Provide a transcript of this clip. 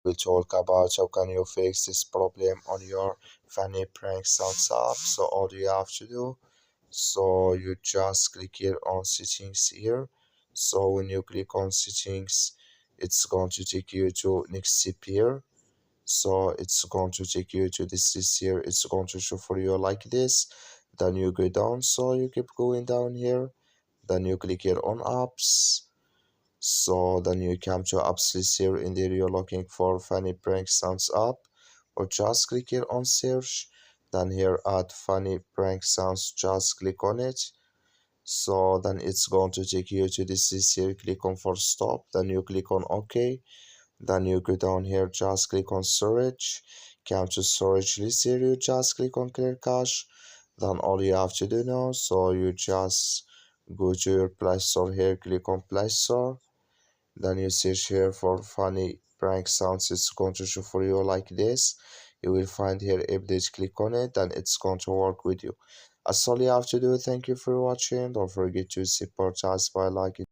We'll talk about how can you fix this problem on your funny prank sounds app. So all you have to do, so you just click here on settings here. So when you click on settings, it's going to take you to next step here. So it's going to take you to this list here. It's going to show for you like this. Then you go down, so you keep going down here. Then you click here on apps. So then you come to apps list here. In there you're looking for funny prank sounds app, or just click here on search. Then here add funny prank sounds, just click on it. So then it's going to take you to this list here. Click on for stop. Then you click on OK. Then you go down here, just click on storage. Come to storage list here, you just click on clear cache. Then all you have to do now, so you just go to your Play Store here, click on Play Store. Then you search here for funny prank sounds. It's going to show for you like this. You will find here update, click on it, and it's going to work with you. That's all you have to do. Thank you for watching. Don't forget to support us by liking.